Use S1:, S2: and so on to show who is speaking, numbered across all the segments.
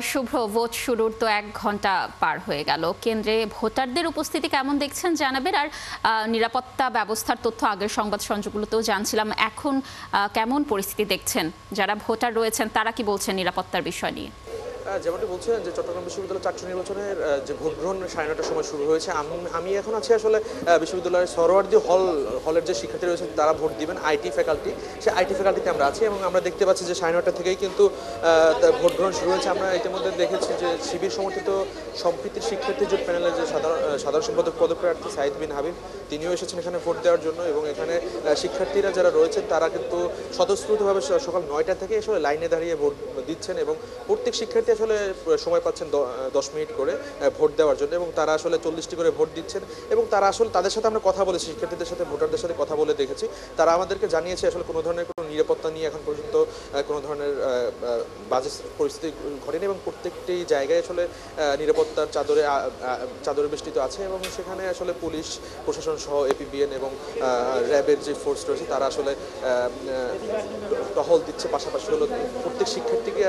S1: শুভ্র, vote শুরুর তো 1 ঘন্টা পার হয়ে গেল। কেন্দ্রে ভোটারদের উপস্থিতি কেমন দেখছেন জানাবেন। আর নিরাপত্তা ব্যবস্থার তথ্য আগের সংবাদ সংযোগগুলোতেও জানছিলাম। এখন কেমন পরিস্থিতি দেখছেন? যারা ভোটার রয়েছেন তারা কি বলছেন নিরাপত্তার বিষয় নিয়ে?
S2: যেমনটি বলছেন যে চট্টগ্রাম বিশ্ববিদ্যালয়ের চাকসু নির্বাচনের যে ভোট গ্রহণ 9:30টার সময় শুরু হয়েছে। আমি এখন আছি আসলে বিশ্ববিদ্যালয়ের সরোয়ার্দী হলের যে শিক্ষার্থী রয়েছেন তারা ভোট দিবেন, আইটি ফ্যাকাল্টি। সেই আইটি ফ্যাকাল্টিতে আমরা আছি এবং আমরা দেখতে পাচ্ছি যে 9:30টা থেকেই কিন্তু ভোট গ্রহণ শুরু হয়েছে। আমরা ইতিমধ্যে দেখেছি যে শিবির সমর্থিত সম্প্রীতির শিক্ষার্থী জোট প্যানেলের যে সাধারণ সম্পাদক পদপ্রার্থী সাইদ বিন হাবিব, তিনিও এসেছেন এখানে ভোট দেওয়ার জন্য। এবং এখানে শিক্ষার্থীরা যারা রয়েছেন তারা কিন্তু স্বতঃস্ফূর্তভাবে সকাল 9টা থেকে আসলে লাইনে দাঁড়িয়ে ভোট দিচ্ছেন এবং প্রত্যেক শিক্ষার্থী আসলে সময় পাচ্ছেন 10 মিনিট করে ভোট দেওয়ার জন্য এবং তারা আসলে 40টি করে ভোট দিচ্ছেন। এবং তারা আসলে তাদের সাথে আমরা কথা বলেছি, শিক্ষার্থীদের সাথে ভোটারদের সাথে কথা বলে দেখেছি। তারা আমাদেরকে জানিয়েছে আসলে কোনো ধরনের কোনো নিরাপত্তা নিয়ে এখন পর্যন্ত কোনো ধরনের বাজে পরিস্থিতি ঘটেনি এবং প্রত্যেকটি জায়গায় আসলে নিরাপত্তার চাদরে বেষ্টিত আছে এবং সেখানে আসলে পুলিশ প্রশাসন সহ এপিবিএন এবং র্যাবের যে ফোর্স রয়েছে তারা আসলে টহল দিচ্ছে। পাশাপাশি হলো প্রত্যেক শিক্ষার্থীকেই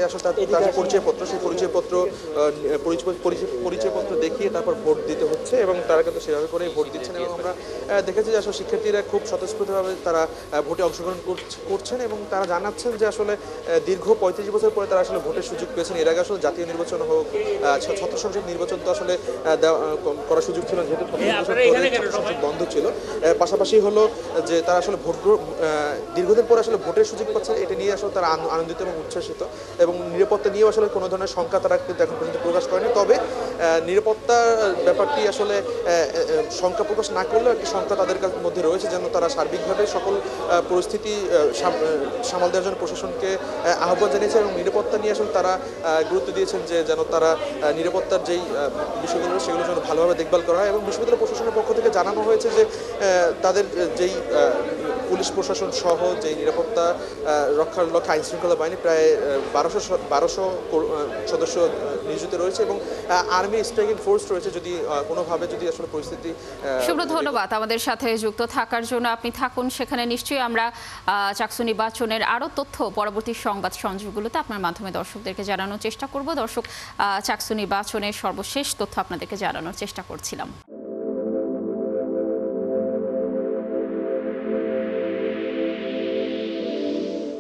S2: আসলে তাদের পরিচয়পত্র, সেই পরিচয়পত্র দেখিয়ে তারপর ভোট দিতে হচ্ছে এবং তারা কিন্তু সেভাবে করেই ভোট দিচ্ছেন। এবং আমরা দেখেছি যে আসলে শিক্ষার্থীরা খুব স্বতঃস্ফূর্তভাবে তারা ভোটে অংশগ্রহণ করছেন এবং তারা জানাচ্ছেন যে আসলে দীর্ঘ 35 বছর পরে তারা আসলে ভোটের সুযোগ পেয়েছেন। এর আগে আসলে জাতীয় নির্বাচন হোক, ছাত্র সংসদ নির্বাচন তো আসলে করার সুযোগ ছিল না, যেহেতু সংসদ বন্ধ ছিল। পাশাপাশি হলো যে তারা আসলে দীর্ঘদিন পরে আসলে ভোটের সুযোগ পাচ্ছেন, এটা নিয়ে আসলে তারা আনন্দিত এবং উচ্ছ্বাসিত। এবং নিরাপত্তা নিয়েও আসলে কোনো ধরনের শঙ্কা তারা কিন্তু এখন পর্যন্ত প্রকাশ করেনি। তবে নিরাপত্তার ব্যাপারটি আসলে শঙ্কা প্রকাশ না করলেও একটি শঙ্কা তাদের মধ্যে রয়েছে, যেন তারা সার্বিকভাবে সকল পরিস্থিতি সামাল দেওয়ার জন্য প্রশাসনকে আহ্বান জানিয়েছে এবং নিরাপত্তা নিয়ে আসলে তারা গুরুত্ব দিয়েছেন যে যেন তারা নিরাপত্তার যেই বিষয়গুলো সেগুলো যেন ভালোভাবে দেখভাল করা হয়। এবং বিশ্ববিদ্যালয় প্রশাসনের পক্ষ থেকে জানানো হয়েছে যে তাদের যেই পুলিশ প্রশাসন সহ যে নিরাপত্তা রক্ষার লক্ষ্যে আইনশৃঙ্খলা বাহিনী প্রায় 1200 সদস্য নিয়োজিত রয়েছে এবং আর্মি স্ট্রাইকিং ফোর্স রয়েছে যদি কোনোভাবে যদি আসলে পরিস্থিতি।
S1: শুভ্র, ধন্যবাদ আমাদের সাথে যুক্ত থাকার জন্য। আপনি থাকুন সেখানে। নিশ্চয়ই আমরা চাকসু নির্বাচনের আরও তথ্য পরবর্তী সংবাদ সংযোগগুলোতে আপনার মাধ্যমে দর্শকদেরকে জানানোর চেষ্টা করব। দর্শক, চাকসু নির্বাচনের সর্বশেষ তথ্য আপনাদেরকে জানানোর চেষ্টা করছিলাম।